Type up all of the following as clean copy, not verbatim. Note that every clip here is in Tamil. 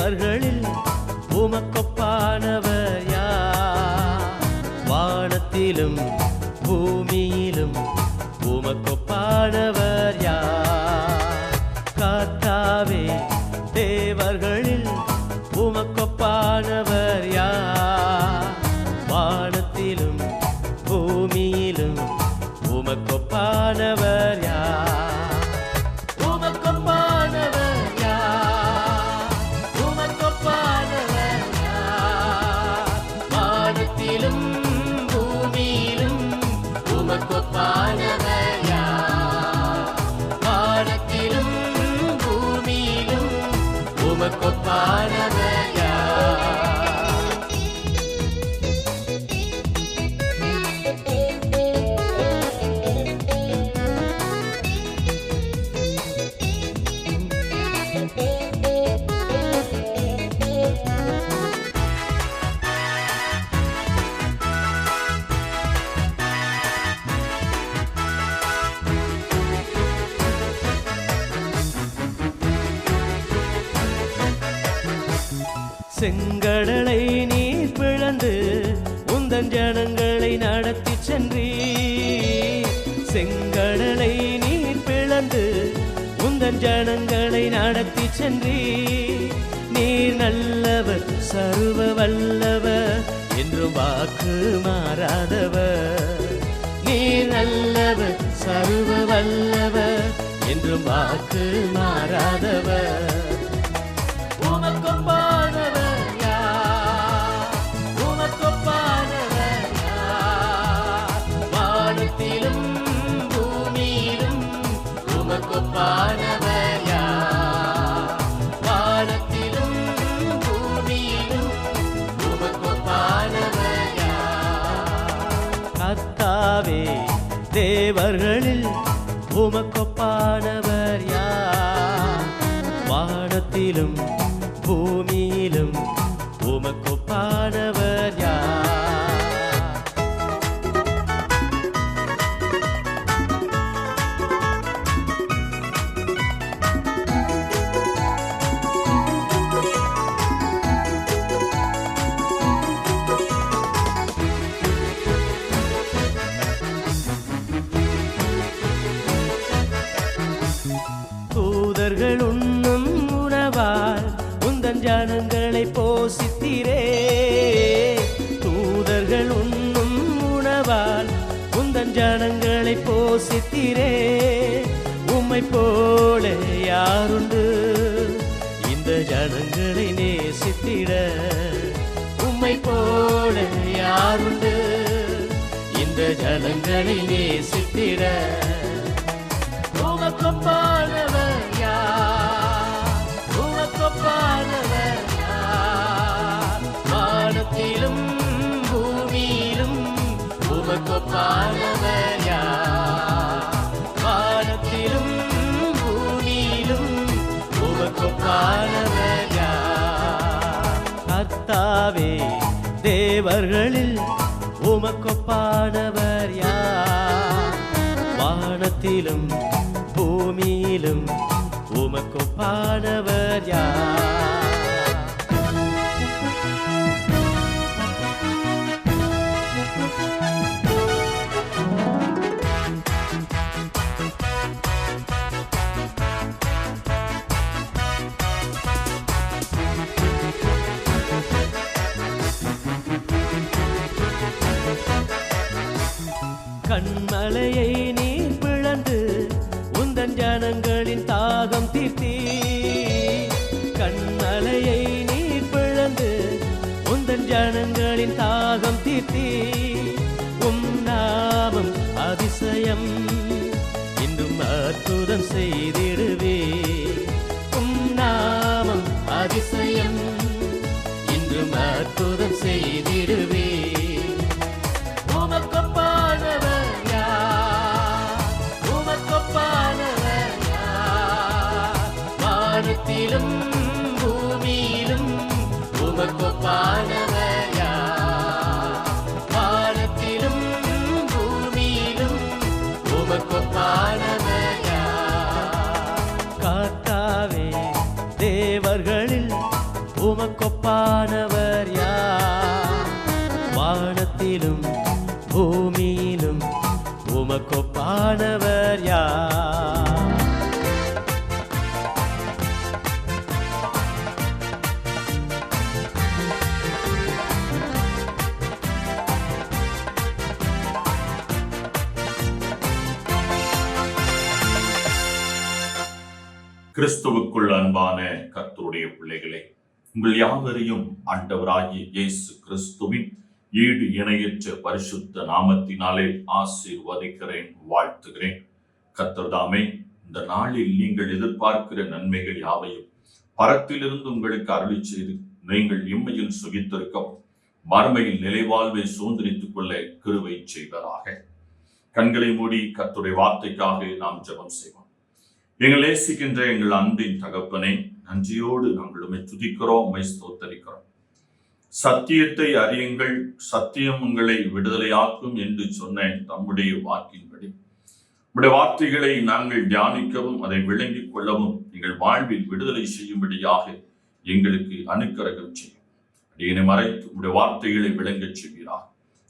தேவர்களில் உமக்கொப்பானவர் யார்? வானத்திலும் பூமியிலும் உமக்கொப்பானவர் யார்? கர்த்தாவே, தேவர்களில் உமக்கொப்பானவர் யார்? வானத்திலும் பூமியிலும் உமக்கொப்பானவர் யார்? உமக்கொப்பானவர் யார்? உமக்கொப்பானவர் யார்? வானத்திலும் பூமியிலும் உமக்கொப்பானவர் யார்? வானத்திலும் பூமியிலும் உமக்கொப்பானவர் யார்? செங்கடலை நீர் பிளந்து உந்தன் ஜனங்களை நடத்தி சென்றீர். செங்கடலை நீர் பிளந்து உந்தன் ஜனங்களை நடத்தி சென்றீர். நீர் நல்லவர், சர்வ வல்லவர், என்றும் வாக்கு மாறாதவர். நீர் நல்லவர், சர்வ வல்லவர், என்றும் வாக்கு மாறாதவர். உமக்கொப்பானவர் யார்? உமக்கொப்பானவர் யார்? வானத்திலும் பூமியிலும் உமக்கொப்பானவர் யார்? வானத்திலும் பூமியிலும் உமக்கொப்பானவர் யார்? கர்த்தாவே, தேவர்களில் உமக்கொப்பானவர் யார்? வானத்திலும் பூமியிலும் உமக்கொப்பானவர் யார்? தூதர்கள் உண்ணும் உணவால் உந்தன் ஜனங்களை போஷித்தீரே. தூதர்கள் உண்ணும் உணவால் உந்தன் ஜனங்களை போஷித்தீரே. உம்மை போல யாருண்டு இந்த ஜனங்களை நேசித்திட? உம்மை போல யாருண்டு இந்த ஜனங்களை நேசித்திட? உமக்கொப்பானவர் யார்? உமக்கொப்பானவர் யார்? வானத்திலும் பூமியிலும் உமக்கொப்பானவர் யார்? வானத்திலும் பூமியிலும் உமக்கொப்பானவர் யார்? கர்த்தாவே, தேவர்களில் உமக்கொப்பானவர் யார்? வானத்திலும் பூமியிலும் உமக்கொப்பானவர் யார்? கண்மலையை நீர் பிளந்து உந்தன் ஜனங்களின் தாகம் தீர்த்தீ. கண்மலையை நீர் பிளந்து உந்தன் ஜனங்களின் தாகம் தீர்த்தீ. உம் நாமம் அதிசயம், இன்றும் அற்புதம் செய்திடுவே. உம் நாமம் அதிசயம், இன்றும் அற்புதம் செய்திடுவே. உமக்கொப்பானவர் யார்? உமக்கொப்பானவர் யார்? வானத்திலும் பூமியிலும் உமக்கொப்பானவர் யார்? வானத்திலும் பூமியிலும் உமக்கொப்பானவர் யார்? கர்த்தாவே, தேவர்களில் உமக்கொப்பானவர் யார்? வானத்திலும் பூமியிலும் உமக்கொப்பானவர் யார்? கிறிஸ்துவுக்குள் அன்பான கர்த்தருடைய பிள்ளைகளே, உங்கள் யாவரையும் ஆண்டவராகிய இயேசு கிறிஸ்துவின் ஈடு இணையற்ற பரிசுத்த நாமத்தினாலே ஆசீர்வதிக்கிறேன், வாழ்த்துகிறேன். கர்த்தர் தாமே இந்த நாளில் நீங்கள் எதிர்பார்க்கிற நன்மைகள் யாவையும் பரத்திலிருந்து உங்களுக்கு அருளி செய்து நீங்கள் இம்மையில் சுகித்திருக்கவும் மறுமையில் நிலைவாழ்வை சுதந்திரித்துக் கொள்ள கிருபை செய்வதாக. கண்களை மூடி கர்த்தருடைய வார்த்தைக்காக நாம் ஜெபம் செய்வோம். எங்கள் நேசிக்கின்ற எங்கள் அன்பின் தகப்பனே, நன்றியோடு நாங்கள் உம்மை துதிக்கிறோம், உம்மை ஸ்தோத்தரிக்கிறோம். சத்தியத்தை அறியுங்கள், சத்தியம் உங்களை விடுதலையாக்கும் என்று சொன்ன தம்முடைய வாக்கின்படி உம்முடைய வார்த்தைகளை நாங்கள் தியானிக்கவும் அதை விளங்கிக் கொள்ளவும் எங்கள் வாழ்வில் விடுதலை செய்யும்படியாக எங்களுக்கு அனுக்கிரகம் செய்யும். அடியேனை மறைத்து உம்முடைய வார்த்தைகளை விளங்கச் செய்வீராக.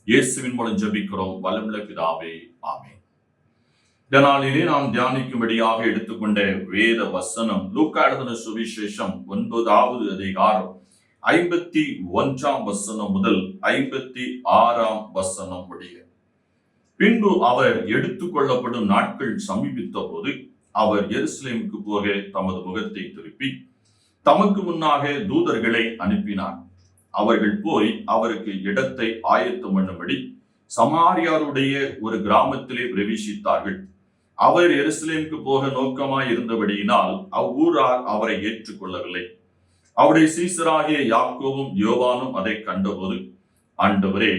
இயேசுவின் மூலம் ஜெபிக்கிறோம் வல்லமுள்ள பிதாவே, ஆமென். இந்த நாளிலே நாம் தியானிக்கும்படியாக எடுத்துக்கொண்ட வேத வசனம் லூக்கா எழுதின சுவிசேஷம் 9வது அதிகாரம் 51 வசனம் முதல் 56 வசனம் முடிய. பின்பு அவர் எடுத்துக்கொள்ளப்படும் நாட்கள் சமீபித்த போது அவர் எருசலேமுக்கு போக தமது முகத்தை திருப்பி தமக்கு முன்னாக தூதர்களை அனுப்பினார். அவர்கள் போய் அவருக்கு இடத்தை ஆயத்தம் பண்ணும்படி சமாரியாருடைய ஒரு கிராமத்திலே பிரவேசித்தார்கள். அவர் எருசலேமுக்கு போக நோக்கமாய் இருந்தபடியினால் அவ்வூரார் அவரை ஏற்றுக்கொள்ளவில்லை. அவருடைய சீசராகிய யாக்கோபும் யோவானும் அதை கண்டபோது, ஆண்டவரே,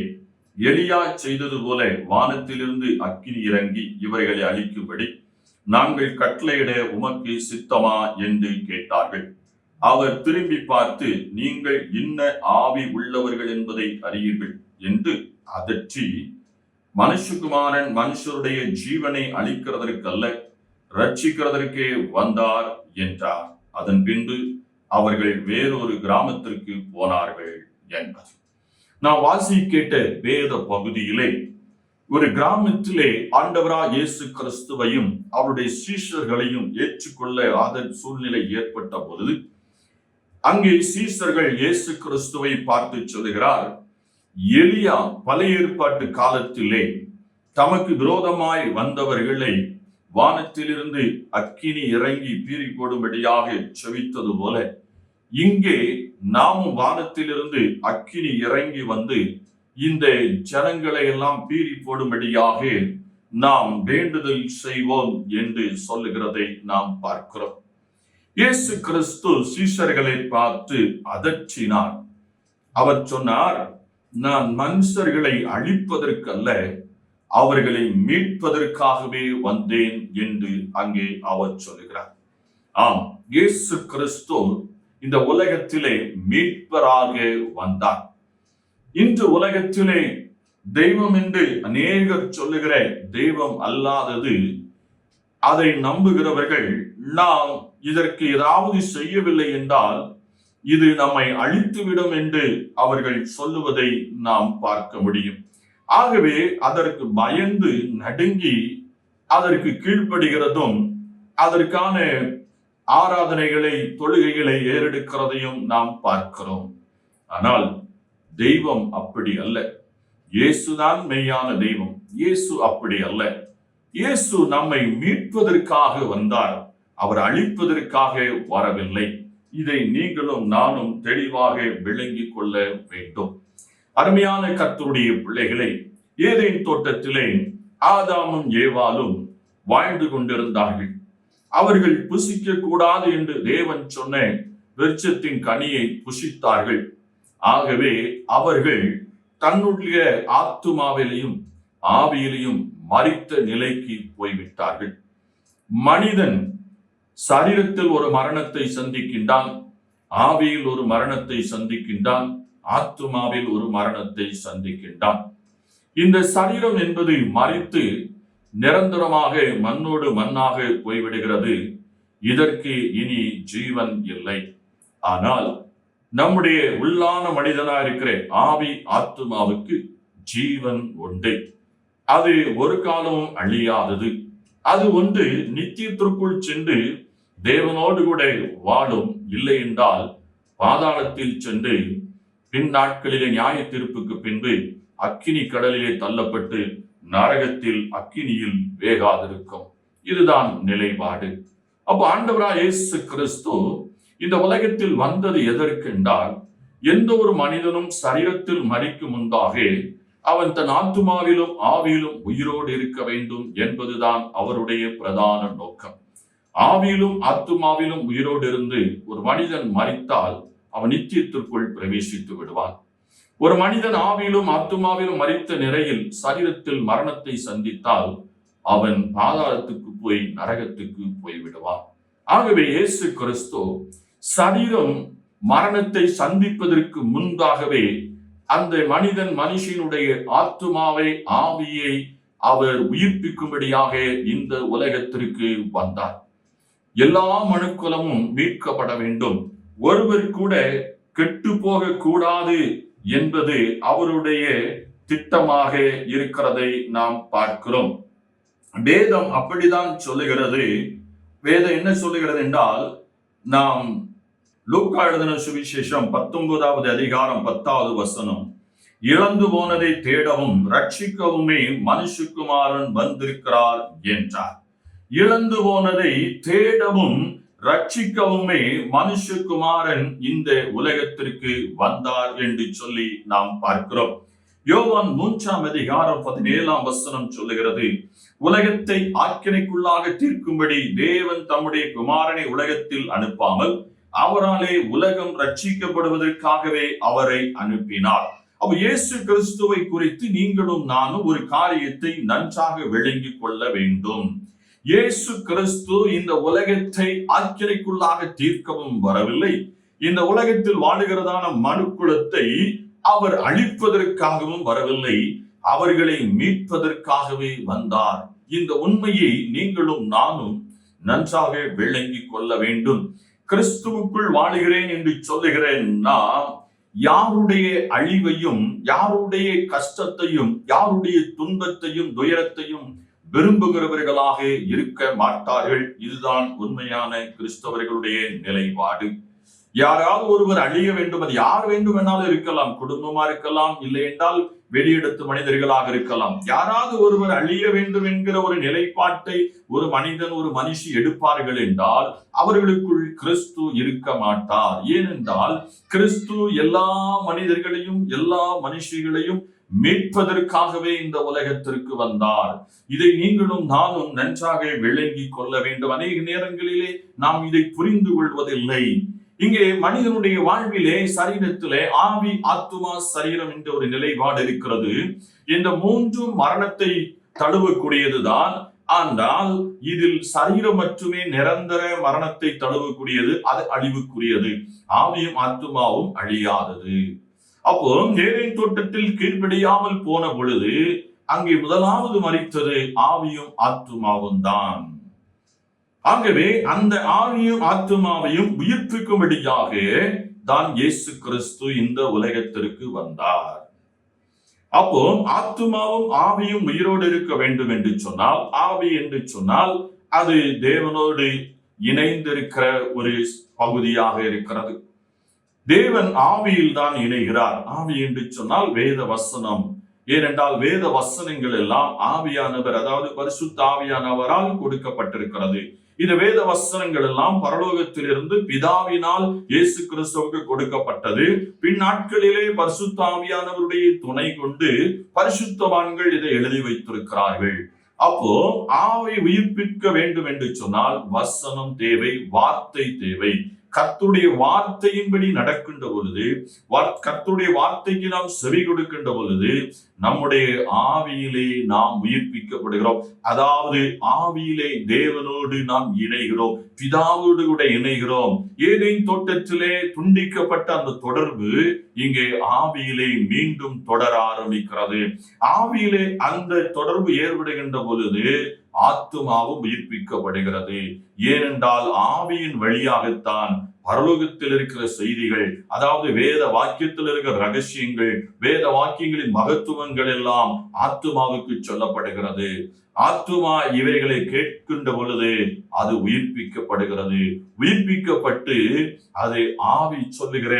எலியா செய்தது போல வானத்திலிருந்து அக்கினி இறங்கி இவர்களை அழிக்கும்படி நாங்கள் கட்டளையிட உமக்கு சித்தமா என்று கேட்டார்கள். அவர் திரும்பி பார்த்து, நீங்கள் இன்ன ஆவி உள்ளவர்கள் என்பதை அறியீர்கள் என்று அதற்றி, மனுஷகுமாரன் மனுஷருடைய ஜீவனை அளிக்கிறதற்கல்ல ரட்சிக்கிறதற்கே வந்தார் என்றார். அதன் பின்பு அவர்கள் வேறொரு கிராமத்திற்கு போனார்கள் என்பது நான் வாசி கேட்ட வேத பகுதியிலே ஒரு கிராமத்திலே ஆண்டவராகிய இயேசு கிறிஸ்துவையும் அவருடைய சீஷர்களையும் ஏற்றுக்கொள்ள அதன் சூழ்நிலை ஏற்பட்ட பொழுது அங்கே சீஷர்கள் இயேசு கிறிஸ்துவை பார்த்து சொல்லுகிறார், எலியா பழைய ஏற்பாட்டு காலத்திலே தமக்கு விரோதமாய் வந்தவர்களை வானத்திலிருந்து அக்கினி இறங்கி பீறி போடும்படியாக செவித்தது போல இங்கே நாமும் வானத்திலிருந்து அக்கினி இறங்கி வந்து இந்த ஜனங்களை எல்லாம் பீறி போடும்படியாக நாம் வேண்டுதல் செய்வோம் என்று சொல்லுகிறதை நாம் பார்க்கிறோம். இயேசு கிறிஸ்து சீஷர்களை பார்த்து அதற்றினார். அவர் சொன்னார், நான் மனுஷர்களை அழிப்பதற்கல்ல அவர்களை மீட்பதற்காகவே வந்தேன் என்று அங்கே அவர் சொல்லுகிறார். ஆம், இயேசு கிறிஸ்து இந்த உலகத்திலே மீட்பராக வந்தார். இன்று உலகத்திலே தெய்வம் என்று அநேகர் சொல்லுகிற தெய்வம் அல்லாதது, அதை நம்புகிறவர்கள் நாம் இதற்கு ஏதாவது செய்யவில்லை என்றால் இது நம்மை அழித்துவிடும் என்று அவர்கள் சொல்லுவதை நாம் பார்க்க முடியும். ஆகவே அதற்கு பயந்து நடுங்கி அதற்கு கீழ்ப்படுகிறதும் அதற்கான ஆராதனைகளை தொழுகைகளை ஏறெடுக்கிறதையும் நாம் பார்க்கிறோம். ஆனால் தெய்வம் அப்படி அல்ல. இயேசுதான் மெய்யான தெய்வம். இயேசு அப்படி அல்ல. இயேசு நம்மை மீட்பதற்காக வந்தார், அவர் அழிப்பதற்காக வரவில்லை. இதை நீங்களும் நானும் தெளிவாக விளங்கிக் கொள்ள வேண்டும். அருமையான கர்த்தருடைய பிள்ளைகளை, ஏதேன் தோட்டத்திலே ஆதாமும் ஏவாளும் வாழ்ந்து கொண்டிருந்தார்கள். அவர்கள் புசிக்க கூடாது என்று தேவன் சொன்ன விருட்சத்தின் கனியை புசித்தார்கள். ஆகவே அவர்கள் தன்னுடைய ஆத்துமாவிலையும் ஆவியிலையும் மரித்த நிலைக்கு போய்விட்டார்கள். மனிதன் சரீரத்தில் ஒரு மரணத்தை சந்திக்கின்றான், ஆவியில் ஒரு மரணத்தை சந்திக்கின்றான், ஆத்துமாவில் ஒரு மரணத்தை சந்திக்கின்றான். இந்த சரீரம் என்பது மரித்து நிரந்தரமாக மண்ணோடு மண்ணாக போய்விடுகிறது. இதற்கு இனி ஜீவன் இல்லை. ஆனால் நம்முடைய உள்ளான மனிதனா இருக்கிற ஆவி ஆத்துமாவுக்கு ஜீவன் உண்டு. அது ஒரு காலமும் அழியாதது. அது ஒன்று நித்தியத்திற்குள் சென்று தேவனோடு கூட வாழும். இல்லை என்றால் பாதாளத்தில் சென்று பின் நாட்களிலே நியாய தீர்ப்புக்கு பின்பு அக்கினி கடலிலே தள்ளப்பட்டு நரகத்தில் அக்கினியில் வேகாதிருக்கும். இதுதான் நிலைப்பாடு. அப்போ ஆண்டவராய் இயேசு கிறிஸ்து இந்த உலகத்தில் வந்தது எதற்கு என்றால், எந்த ஒரு மனிதனும் சரீரத்தில் மரிக்கும் முன்பாக அவன் தன் ஆத்துமாவிலும் ஆவியிலும் உயிரோடு இருக்க வேண்டும் என்பதுதான் அவருடைய பிரதான நோக்கம். ஆவியிலும் ஆத்துமாவிலும் உயிரோடு இருந்து ஒரு மனிதன் மரித்தால் அவன் நித்தியத்திற்குள் பிரவேசித்து விடுவான். ஒரு மனிதன் ஆவியிலும் ஆத்துமாவிலும் மரித்த நிலையில் சரீரத்தில் மரணத்தை சந்தித்தால் அவன் பாதாளத்துக்கு போய் நரகத்துக்கு போய்விடுவான். ஆகவே இயேசு கிறிஸ்து சரீரம் மரணத்தை சந்திப்பதற்கு முன்பாகவே அந்த மனுஷனுடைய ஆத்துமாவை ஆவியை அவர் உயிர்ப்பிக்கும்படியாக இந்த உலகத்திற்கு வந்தார். எல்லா மனுக்குலமும் மீட்கப்பட வேண்டும், ஒருவர் கூட கெட்டு போக கூடாது என்பது அவருடைய திட்டமாக இருக்கிறதை நாம் பார்க்கிறோம். வேதம் அப்படிதான் சொல்லுகிறது. வேதம் என்ன சொல்லுகிறது என்றால், நாம் லூக்கா எழுதின சுவிசேஷம் 19வது அதிகாரம் 10வது வசனம், இழந்து போனதை தேடவும் ரட்சிக்கவுமே மனுஷகுமாரன் வந்திருக்கிறார் என்றார். இழந்து போனதை தேடவும் ரட்சிக்கவுமே மனுஷகுமாரன் இந்த உலகத்திற்கு வந்தார் என்று சொல்லி நாம் பார்க்கிறோம். யோவான் 3ஆம் அதிகாரம் 17ஆம் வசனம் சொல்லுகிறது, உலகத்தை ஆக்கினைக்குள்ளாக தீர்க்கும்படி தேவன் தம்முடைய குமாரனை உலகத்தில் அனுப்பாமல் அவராலே உலகம் ரட்சிக்கப்படுவதற்காகவே அவரை அனுப்பினார். அப்ப இயேசு கிறிஸ்துவை குறித்து நீங்களும் நானும் ஒரு காரியத்தை நன்றாக விளங்கிக் கொள்ள வேண்டும். இயேசு கிறிஸ்து இந்த உலகத்தை ஆக்கினைக்குள்ளாக தீர்க்கவும் வரவில்லை. இந்த உலகத்தில் வாழுகிறதான மனுக்குலத்தை அவர் அழிப்பதற்காகவும் வரவில்லை, அவர்களை மீட்பதற்காகவே வந்தார். இந்த உண்மையை நீங்களும் நானும் நன்றாக விளங்கிக் கொள்ள வேண்டும். கிறிஸ்துவுக்குள் வாழுகிறேன் என்று சொல்லுகிறேன் நாம் யாருடைய அழிவையும் யாருடைய கஷ்டத்தையும் யாருடைய துன்பத்தையும் துயரத்தையும் விரும்புகிறவர்களாக இருக்க மாட்டார்கள். இதுதான் உண்மையான கிறிஸ்தவர்களுடைய நிலைப்பாடு. யாராவது ஒருவர் அழிய வேண்டும், அது யார் வேண்டும் என்னாலும் இருக்கலாம், குடும்பமா இருக்கலாம், இல்லை என்றால் வெளியிடத்து மனிதர்களாக இருக்கலாம். யாராவது ஒருவர் அழிய வேண்டும் என்கிற ஒரு நிலைப்பாட்டை ஒரு மனிதன் ஒரு மனுஷி எடுப்பார்கள் என்றால் அவர்களுக்குள் கிறிஸ்து இருக்க மாட்டார். ஏனென்றால் கிறிஸ்து எல்லா மனிதர்களையும் எல்லா மனுஷிகளையும் மீட்பதற்காகவே இந்த உலகத்திற்கு வந்தார். இதை நீங்களும் நானும் நன்றாக விளங்கி கொள்ள வேண்டும். அநேக நேரங்களிலே நாம் இதை புரிந்து கொள்வதில்லை. இங்கே மனிதனுடைய வாழ்விலே சரீரத்திலே ஆவி ஆத்துமா சரீரம் என்ற ஒரு நிலைப்பாடு இருக்கிறது. இந்த மூன்றும் மரணத்தை தழுவக்கூடியதுதான். ஆனால் இதில் சரீரம் மட்டுமே நிரந்தர மரணத்தை தழுவக்கூடியது, அது அழிவுக்குரியது. ஆவியும் ஆத்துமாவும் அழியாதது. அப்போ ஏதேன் தோட்டத்தில் கீழ்ப்படியாமல் போன பொழுது அங்கே முதலாவது மரித்தது ஆவியும் ஆத்துமாவும் தான். ஆகவே அந்த ஆவியும் ஆத்துமாவையும் உயிர்ப்பிக்கும்படியாக தான் இயேசு கிறிஸ்து இந்த உலகத்திற்கு வந்தார். அப்போ ஆத்துமாவும் ஆவியும் உயிரோடு இருக்க வேண்டும் என்று சொன்னால், ஆவி என்று சொன்னால் அது தேவனோடு இணைந்திருக்கிற ஒரு பகுதியாக இருக்கிறது. தேவன் ஆவியில் தான் இணைகிறார். ஆவி என்று சொன்னால் வேத வசனம். ஏனென்றால் வேத வசனங்கள் எல்லாம் ஆவியானவர், அதாவது பரிசுத்த ஆவியானவரால் கொடுக்கப்பட்டிருக்கிறது. இந்த வேத வசனங்கள் எல்லாம் பரலோகத்திலிருந்து பிதாவினால் இயேசு கிறிஸ்துவுக்கு கொடுக்கப்பட்டது. பின் நாட்களிலே பரிசுத்த ஆவியானவருடைய துணை கொண்டு பரிசுத்தவான்கள் இதை எழுதி வைத்திருக்கிறார்கள். அப்போ ஆவி உயிர்ப்பிக்க வேண்டும் என்று சொன்னால் வசனம் தேவை, வார்த்தை தேவை. கர்த்தருடைய வார்த்தையின்படி நடக்கின்ற பொழுது, கர்த்தருடைய வார்த்தைக்கு நாம் செவி கொடுக்கின்ற பொழுது நம்முடைய ஆவியிலே நாம் உயிர்ப்பிக்கப்படுகிறோம். அதாவது ஆவியிலே தேவனோடு நாம் இணைகிறோம், பிதாவோடு கூட இணைகிறோம். ஏதேன் தோட்டத்திலே துண்டிக்கப்பட்ட அந்த தொடர்பு இங்கே ஆவியிலே மீண்டும் தொடர ஆரம்பிக்கிறது. ஆவியிலே அந்த தொடர்பு ஏற்படுகின்ற பொழுது ஆத்துமாவும் உயிர்ப்பிக்கப்படுகிறது. ஏனென்றால் ஆவியின் வழியாகத்தான் பரலோகத்தில் இருக்கிற செய்திகள், அதாவது வேத வாக்கியத்தில் இருக்கிற ரகசியங்கள், வேத வாக்கியங்களின் மகத்துவங்கள் எல்லாம் ஆத்துமாவுக்கு சொல்லப்படுகிறது. ஆத்துமா இவைகளை கேட்கின்ற பொழுது அது உயிர்ப்பிக்கப்படுகிறது. உயிர்ப்பிக்கப்பட்டு அது ஆவி சொல்லுகிற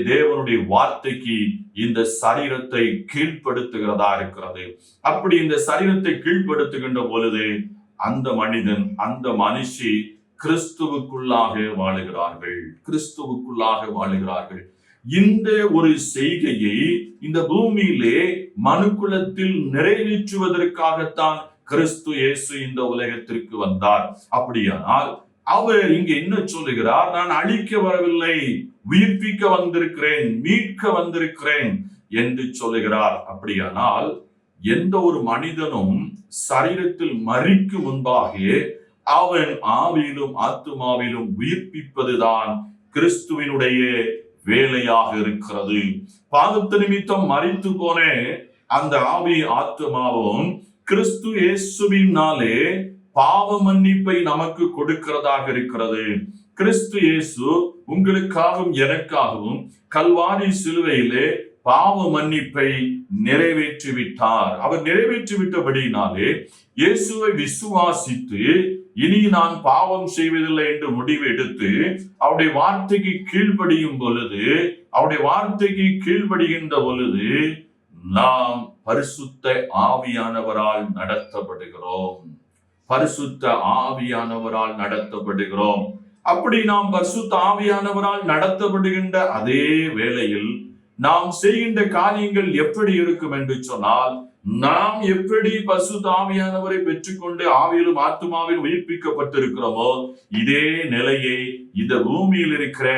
தேவனுடைய வார்த்தைக்கு இந்த சரீரத்தை கீழ்ப்படுத்துகிறதா இருக்கிறது. அப்படி இந்த சரீரத்தை கீழ்ப்படுத்துகின்ற பொழுது அந்த மனிதன், அந்த மனுஷி கிறிஸ்துவுக்குள்ளாக வாழுகிறார்கள். கிறிஸ்துவுக்குள்ளாக வாழுகிறார்கள். இந்த ஒரு செய்கையை இந்த பூமியிலே மனுக்குலத்தில் நிறைவேற்றுவதற்காகத்தான் கிறிஸ்து இயேசு இந்த உலகத்திற்கு வந்தார். அப்படியானால் அவர் இங்க என்ன சொல்லுகிறார்? நான் அழிக்க வரவில்லை, உயிர்ப்பிக்க வந்திருக்கிறேன், மீட்க வந்திருக்கிறேன் என்று சொல்லுகிறார். அப்படியானால் எந்த ஒரு மனிதனும் சரீரத்தில் மரிக்கும் முன்பாக அவன் ஆவியிலும் ஆத்துமாவிலும் உயிர்ப்பிப்பதுதான் கிறிஸ்துவினுடைய வேலையாக இருக்கிறது. பாவத்து நிமித்தம் மரித்து போன அந்த ஆவி ஆத்துமாவும் கிறிஸ்து இயேசுவினாலே பாவ மன்னிப்பை நமக்கு கொடுக்கிறதாக இருக்கிறது. கிறிஸ்து இயேசு உங்களுக்காகவும் எனக்காகவும் கல்வாரி சிலுவையிலே பாவ மன்னிப்பை நிறைவேற்றிவிட்டார். அவர் நிறைவேற்றிவிட்டபடியினாலே இயேசுவை விசுவாசித்து இனி நான் பாவம் செய்வதில்லை என்று முடிவு எடுத்து அவருடைய வார்த்தைக்கு கீழ்ப்படியும் பொழுது, அவருடைய வார்த்தைக்கு கீழ்ப்படிகின்ற பொழுது நாம் பரிசுத்த ஆவியானவரால் நடத்தப்படுகிறோம். பரிசுத்த ஆவியானவரால் நடத்தப்படுகிறோம். அப்படி நாம் பரிசுத்த ஆவியானவரால் நடத்தப்படுகின்ற அதே வேளையில் நாம் செய்கின்ற காரியங்கள் எப்படி இருக்கும் என்று சொன்னால், நாம் எப்படி பரிசுத்த ஆவியானவரை பெற்றுக்கொண்டு ஆவியிலும் ஆத்துமாவிலும் உயிர்ப்பிக்கப்பட்டிருக்கிறோமோ இதே நிலையை இந்த பூமியில் இருக்கிற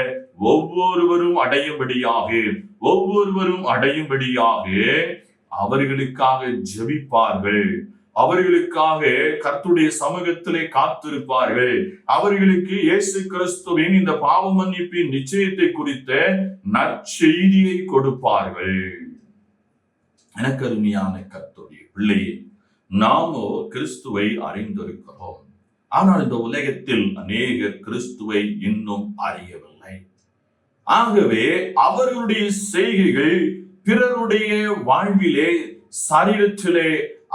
ஒவ்வொருவரும் அடையும்படியாக அவர்களுக்காக ஜெபிப்பார்கள். அவர்களுக்காக கர்த்தருடைய சமூகத்திலே காத்திருப்பார்கள். அவர்களுக்கு இயேசு கிறிஸ்துவின் இந்த பாவ மன்னிப்பின் நிச்சயத்தை குறித்த நற்செய்தியை கொடுப்பார்கள். எனக்கு அருமையான கர்த்தருடைய பிள்ளையே, நாமோ கிறிஸ்துவை அறிந்திருக்கிறோம். ஆனால் இந்த உலகத்தில் அநேகர் கிறிஸ்துவை இன்னும் அறியவில்லை. ஆகவே அவர்களுடைய செய்கைகள் பிறருடைய வாழ்விலே, சரீரத்திலே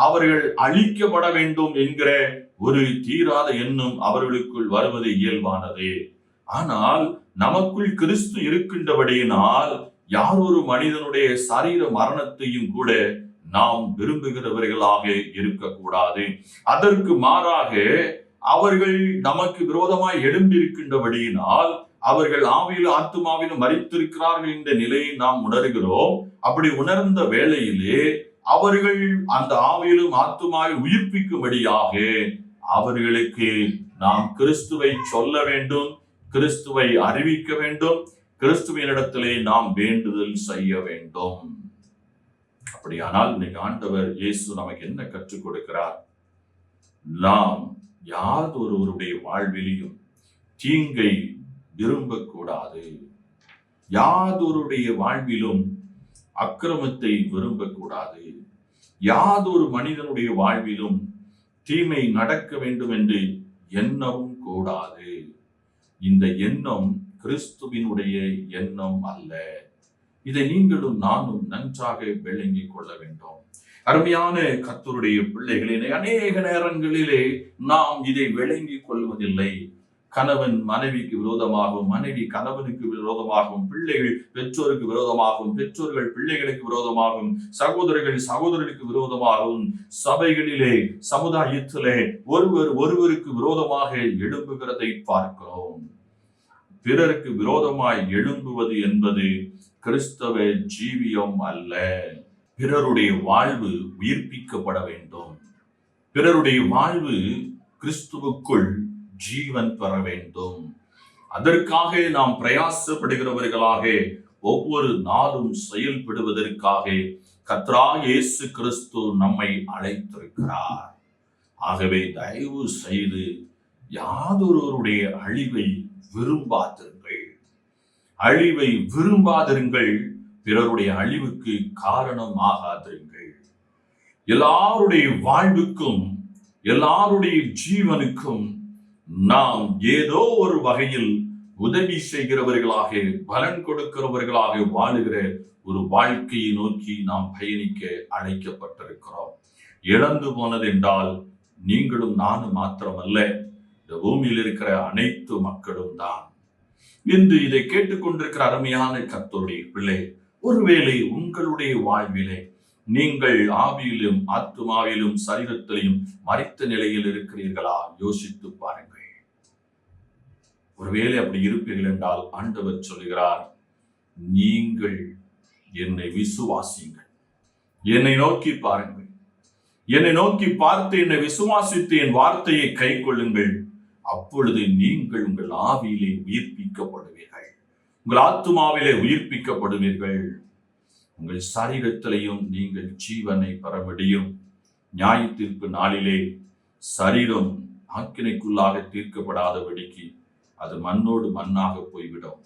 அவர்கள் அழிக்கப்பட வேண்டும் என்கிற ஒரு தீராத எண்ணம் அவர்களுக்குள் வருவது இயல்பானது. ஆனால் நமக்குள் கிறிஸ்து இருக்கின்றபடியினால் யார் ஒரு மனிதனுடைய சரீர மரணத்தையும் கூட நாம் விரும்புகிறவர்களாக இருக்கக்கூடாது. அதற்கு மாறாக அவர்கள் நமக்கு விரோதமாய் எழும்பியிருக்கின்றபடியினால் அவர்கள் ஆவியிலும் ஆத்துமாவிலும் மரித்திருக்கிறார்கள் என்ற நிலையை நாம் உணர்கிறோம். அப்படி உணர்ந்த வேளையிலே அவர்கள் அந்த ஆவியிலும் ஆத்துமாவில் உயிர்ப்பிக்கும்படியாக அவர்களுக்கு நாம் கிறிஸ்துவை சொல்ல வேண்டும், கிறிஸ்துவை அறிவிக்க வேண்டும், கிறிஸ்துவினிடத்திலே நாம் வேண்டுதல் செய்ய வேண்டும். அப்படியானால் இன்னைக்கு ஆண்டவர் இயேசு நமக்கு என்ன கற்றுக் கொடுக்கிறார்? நாம் யாதொருவருடைய வாழ்விலையும் தீங்கை விரும்பக்கூடாது. யாதொருடைய வாழ்விலும் அக்கிரமத்தை விரும்பக்கூடாது. யாதொரு மனிதனுடைய வாழ்விலும் தீமை நடக்க வேண்டும் என்று எண்ணவும் கூடாது. இந்த எண்ணம் கிறிஸ்துவினுடைய எண்ணம் அல்ல. இதை நீங்களும் நானும் நன்றாக விளங்கிக் கொள்ள வேண்டும். அருமையான கர்த்தருடைய பிள்ளைகளே, அநேக நேரங்களிலே நாம் இதை விளங்கிக் கொள்வதில்லை. கணவன் மனைவிக்கு விரோதமாகவும், மனைவி கணவனுக்கு விரோதமாகவும், பிள்ளைகள் பெற்றோருக்கு விரோதமாகவும், பெற்றோர்கள் பிள்ளைகளுக்கு விரோதமாகவும், சகோதரர்கள் சகோதரர்களுக்கு விரோதமாகவும், சபைகளிலே சமுதாயத்திலே ஒருவருக்கு விரோதமாக எழும்புகிறதை பார்க்கிறோம். பிறருக்கு விரோதமாய் எழும்புவது என்பது கிறிஸ்தவ ஜீவியம் அல்ல. பிறருடைய வாழ்வு உயிர்ப்பிக்கப்பட வேண்டும். பிறருடைய வாழ்வு கிறிஸ்துவுக்குள் ஜீவன் பெற வேண்டும். அதற்காக நாம் பிரயாசப்படுகிறவர்களாக ஒவ்வொரு நாளும் செயல்படுவதற்காக கர்த்தராகிய இயேசு கிறிஸ்து நம்மை அழைத்திருக்கிறார். ஆகவே தயவு செய்து யாதொருவருடைய அழிவை விரும்பாதிருங்கள். அழிவை விரும்பாதிருங்கள். பிறருடைய அழிவுக்கு காரணமாகாதிருங்கள். எல்லாருடைய வாழ்வுக்கும் எல்லாருடைய ஜீவனுக்கும் நாம் ஏதோ ஒரு வகையில் உதவி செய்கிறவர்களாக, பலன் கொடுக்கிறவர்களாக வாழுகிற ஒரு வாழ்க்கையை நோக்கி நாம் பயணிக்க அழைக்கப்பட்டிருக்கிறோம். இழந்து போனது என்றால் நீங்களும் நானும் மாத்திரமல்ல, இந்த பூமியில் இருக்கிற அனைத்து மக்களும் தான். இன்று இதை கேட்டுக்கொண்டிருக்கிற அருமையான கர்த்தருடைய பிள்ளை, ஒருவேளை உங்களுடைய வாழ்விலே நீங்கள் ஆவியிலும் ஆத்துமாவிலும் சரீரத்திலும் மரித்த நிலையில் இருக்கிறீர்களா? யோசித்து பாருங்கள். ஒருவேளை அப்படி இருப்பீர்கள் என்றால் ஆண்டவர் சொல்கிறார், நீங்கள் என்னை விசுவாசிங்கள், என்னை நோக்கி பாருங்கள், என்னை நோக்கி பார்த்து என்னை விசுவாசித்து என் வார்த்தையை கை கொள்ளுங்கள். அப்பொழுது நீங்கள் உங்கள் ஆவியிலே உயிர்ப்பிக்கப்படுவீர்கள், உங்கள் ஆத்துமாவிலே உயிர்ப்பிக்கப்படுவீர்கள், உங்கள் சரீரத்திலையும் நீங்கள் ஜீவனை பெற முடியும். நியாய தீர்ப்பு நாளிலே சரீரம் ஆக்கினைக்குள்ளாக தீர்க்கப்படாதபடிக்கு அது மண்ணோடு மண்ணாக போய்விடும்.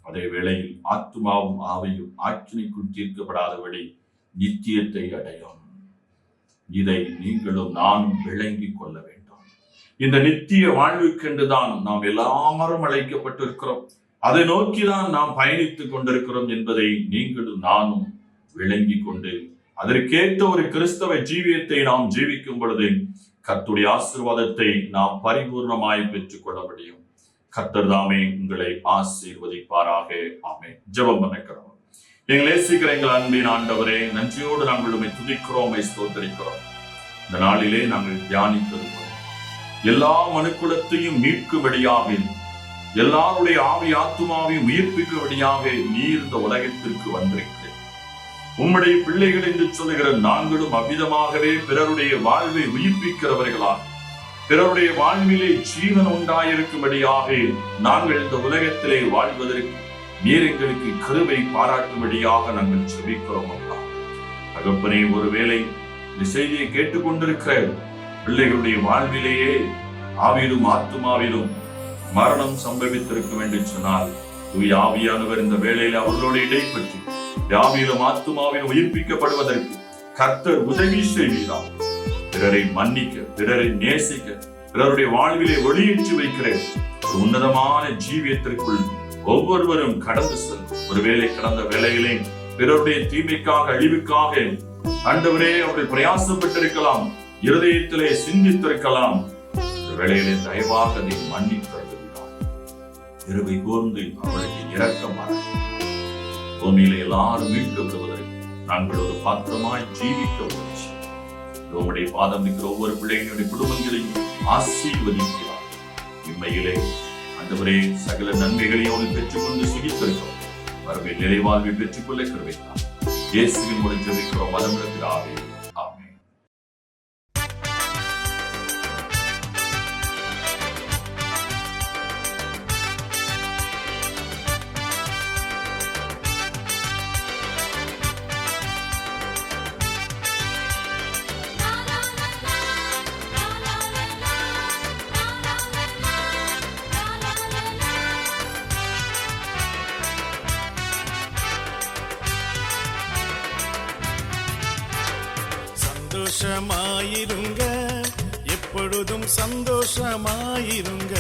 அதே வேளையில் ஆத்துமாவும் ஆவையும் ஆக்கினைக்குள் தீர்க்கப்படாதபடி நித்தியத்தை அடையும். இதை நீங்களும் நானும் விளங்கிக் கொள்ள வேண்டும். இந்த நித்திய வாழ்வுக்கென்றுதான் நாம் எல்லாரும் அழைக்கப்பட்டிருக்கிறோம். அதை நோக்கிதான் நாம் பயணித்துக் கொண்டிருக்கிறோம் என்பதை நீங்களும் நானும் விளங்கி கொண்டு அதற்கேற்ற ஒரு கிறிஸ்தவ ஜீவியத்தை நாம் ஜீவிக்கும் பொழுது கர்த்தருடைய ஆசீர்வாதத்தை நாம் பரிபூர்ணமாய் பெற்றுக் கொள்ள முடியும். கர்த்தர் தாமே உங்களை ஆசீர்வதிப்பாராக. ஆமென். ஜெபம் பண்ணுகிறோம். எங்களை சீக்கிர எங்கள் அன்பின் ஆண்டவரே, நன்றியோடு நாங்கள் உம்மை துதிக்கிறோம், ஸ்தோத்திரிக்கிறோம். இந்த நாளிலே நாங்கள் தியானித்தது போல எல்லா மனுக்குலத்தையும் மீட்கும்படியாக, எல்லாருடைய ஆவி ஆத்துமாவையும் உயிர்ப்பிக்கும்படியாக நீர் இந்த உலகத்திற்கு வந்திருக்கிறேன். உம்முடைய பிள்ளைகள் என்று சொல்லுகிற நாங்களும் அவ்விதமாகவே பிறருடைய வாழ்வை உயிர்ப்பிக்கிறவர்களாக, பிறருடைய வாழ்விலே ஜீவன் உண்டாயிருக்கும்படியாக நாங்கள் இந்த உலகத்திலே வாழ்வதற்கு நீர் எங்களுக்கு கிருபை பாராட்டும்படியாக நாங்கள் ஜெபிக்கிறோம். அப்பா தகப்பனே, ஒருவேளை இந்த செய்தியை கேட்டுக்கொண்டிருக்கிற பிள்ளைகளுடைய வாழ்விலேயே ஆவியிலும் ஆத்துமாவிலும் மரணம் சம்பவித்திருக்கும் என்று சொன்னால், தூய ஆவியானவர் இந்த வேளையில அவர்களோடு இடைப்பட்டு ஆவியிலும் ஆத்துமாவிலும் உயிர்ப்பிக்கப்படுவதற்கு கர்த்தர் உதவி செய்வீராக. பிறரை மன்னிக்க, பிறரை நேசிக்க, பிறருடைய வாழ்விலே ஒளியேற்றி வைக்கிற ஒரு உன்னதமான ஜீவியத்திற்குள் ஒவ்வொருவரும் கடந்து செல்லும். ஒருவேளை கடந்த வேளையிலே பிறருடைய தீமைக்காக, அழிவுக்காக ஆண்டவரே அவர்கள் பிரயாசப்பட்டிருக்கலாம், இருதயத்திலே சிந்தித்திருக்கலாம். இந்த வேளையிலே தயவாக அதை மன்னித்தருகிறார். இருவை கூர்ந்து அவருக்கு இரக்கமாக பூமியில எல்லாரும் மீட்கப்படுவதற்கு நாங்கள் ஒரு பாத்திரமாய் ஜீவிக்க முயற்சி. உம்முடைய பாதம் இருக்கிற ஒவ்வொரு பிள்ளைகளுடைய குடும்பங்களையும் ஆசீர்வதிக்கிறார். உண்மையிலே ஆண்டவரே சகல நன்மைகளையும் பெற்றுக்கொண்டு சுகித்திருக்கிறோம். வரவே நிறைவாழ்வை பெற்றுக்கொள்ள கிருபைதான். இயேசுவின் மூலம் ஜெபிக்கிறோம் வல்லமையுள்ளவராகவே. ஆமென். சந்தோஷமாயிருங்க, எப்பொழுதும் சந்தோஷமாயிருங்க,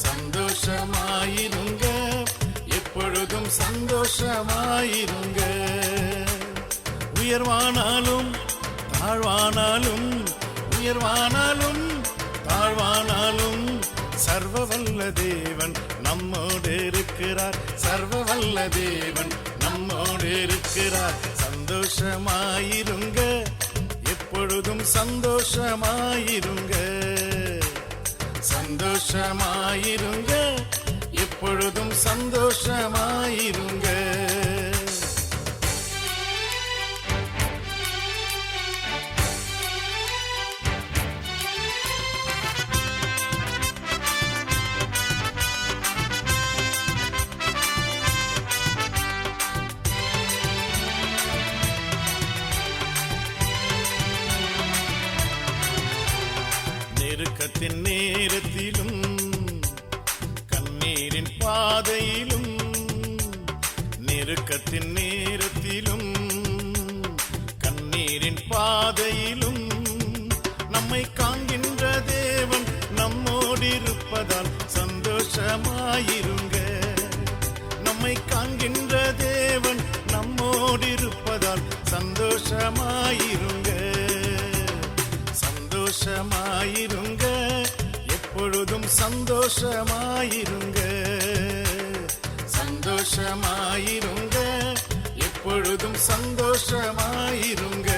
சந்தோஷமாயிருங்க, எப்பொழுதும் சந்தோஷமாயிருங்க. உயர்வானாலும் தாழ்வானாலும், உயர்வானாலும் தாழ்வானாலும் சர்வ வல்ல தேவன் நம்மோடு இருக்கிறார், சர்வ வல்ல தேவன் நம்மோடு இருக்கிறார். சந்தோஷமாயிருங்க, எப்பொழுதும் சந்தோஷமாயிருங்க, சந்தோஷமாயிருங்க, எப்பொழுதும் சந்தோஷமாயிருங்க. நெருக்கத்தின் நேரத்திலும் கண்ணீரின் பாதையிலும், நெருக்கத்தின் நேரத்திலும் கண்ணீரின் பாதையிலும் நம்மை காண்கின்ற தேவன் நம்மோடு இருப்பதால் சந்தோஷம் சந்தோஷமாயிருங்க. நம்மை காண்கின்ற தேவன் நம்மோடு இருப்பதால் சந்தோஷமாயிருங்க. சந்தோஷமாயிருங்க, எப்பொழுதும் சந்தோஷமாயிருங்க. சந்தோஷமாயிருங்க, எப்பொழுதும் சந்தோஷமாயிருங்க.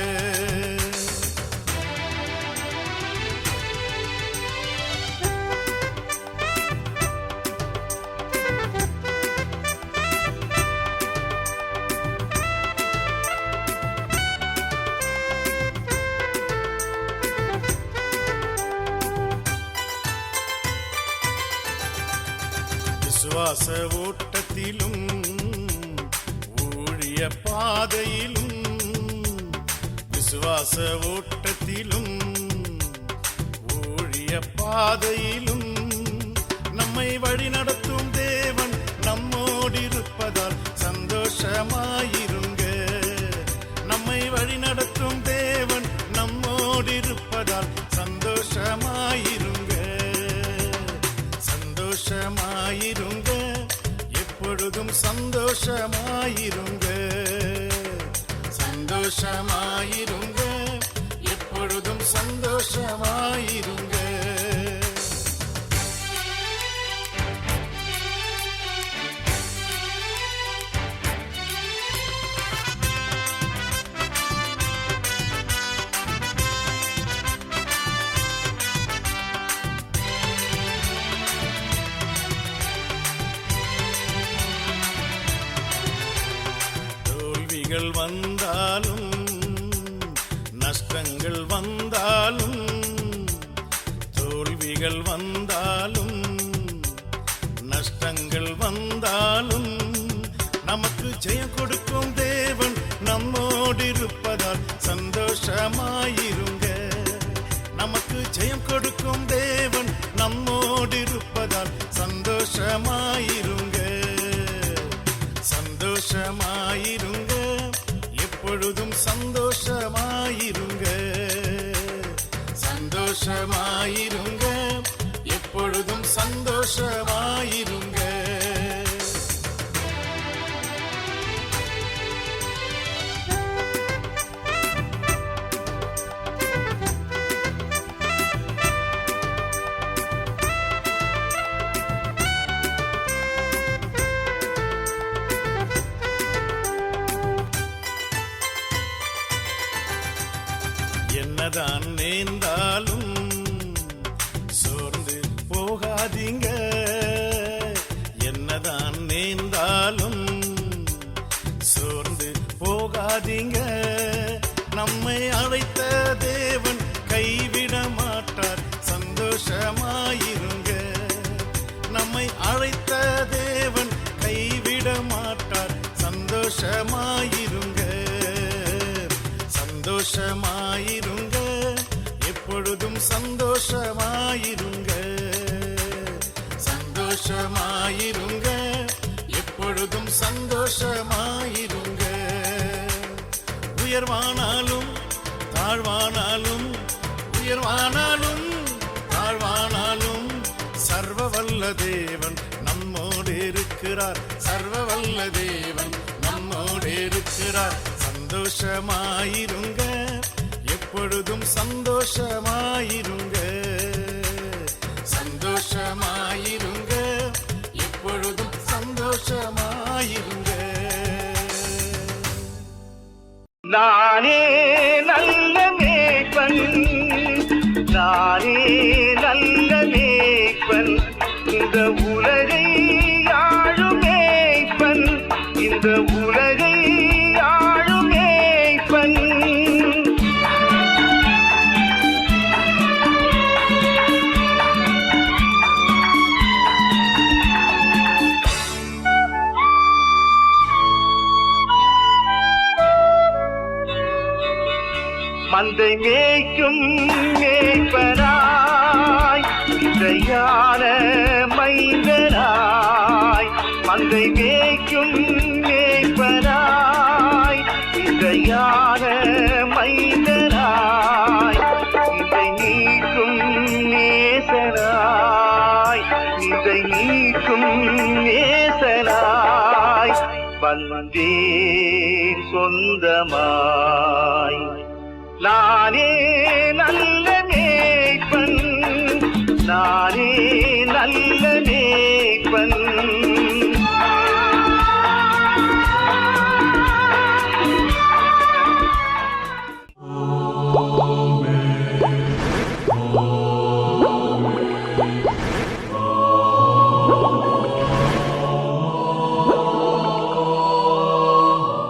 விசுவாச ஓட்டத்திலும் ஊழிய பாதையிலும், விசுவாச ஓட்டத்திலும் ஊழிய பாதையிலும் நம்மை வழிநடத்தும் தேவன் நம்மோடு இருப்பதால் சந்தோஷமாயிருங்க. நம்மை வழிநடத்தும் தேவன் நம்மோடு இருப்பதால் சந்தோஷமாயிருங்க. சந்தோஷமாயிருங்க, எப்பொழுதும் சந்தோஷமாயிருங்க. சந்தோஷமாயிருங்க, எப்பொழுதும் சந்தோஷமாயிருங்க. தோல்விகள் வந்தாலும் நஷ்டங்கள் வந்தாலும், தோல்விகள் வந்தாலும் நஷ்டங்கள் வந்தாலும் நமக்கு ஜெயம் கொடுக்கும் தேவன் நம்மோடு இருப்பதால் சந்தோஷமாயிருங்க. நமக்கு ஜெயம் கொடுக்கும் தேவன் நம்மோடு இருப்பதால் சந்தோஷமாயிருங்க. சந்தோஷமாயிருங்க, எப்பொழுதும் சந்தோஷமாயிருங்க. சந்தோஷமாயிருங்க, எப்பொழுதும் சந்தோஷமாயிருங்க. என்னதான் நேர்ந்தாலும் சோர்ந்து போகாதீங்க. என்னதான் நேர்ந்தாலும் சோர்ந்து போகாதீங்க. நம்மை அழைத்த தேவன் கைவிட மாட்டார், சந்தோஷமாயிருங்க. நம்மை அழைத்த தேவன் கைவிட மாட்டார், சந்தோஷமாயிருங்க. சந்தோஷமாயிருங்க, எப்பொழுதும் சந்தோஷமாயிருங்க. சந்தோஷமாயிருங்க, எப்பொழுதும் சந்தோஷமாயிருங்க. உயர்வானாலும் தாழ்வானாலும், உயர்வானாலும் தாழ்வானாலும் சர்வ வல்ல தேவன் நம்மோடு இருக்கிறார். சர்வ வல்ல தேவன் நம்மோடு இருக்கிறார். சந்தோஷமாயிருங்க, எப்பொழுதும் சந்தோஷமாயிருங்க. சந்தோஷமாயிருங்க, எப்பொழுதும் சந்தோஷமாயிருங்க. நானே நல்ல மேய்ப்பன், நானே நல்ல மேய்ப்பன், இந்த உலகை ஆளும் மேய்ப்பன், இந்த உலகை ஆளும் மேய்ப்பன். மந்தை மேய்க்கும் மேய்ப்பனாய், இசையான மைந்தனாய். மந்தை மேய்க்கும் மேய்ப்பனாய், இசையான மைந்தனாய். இதை நீக்கும் நேசனாய், இதை நீக்கும் சொந்தமாய். நானே நல்ல மேய்ப்பன், நானே நல்ல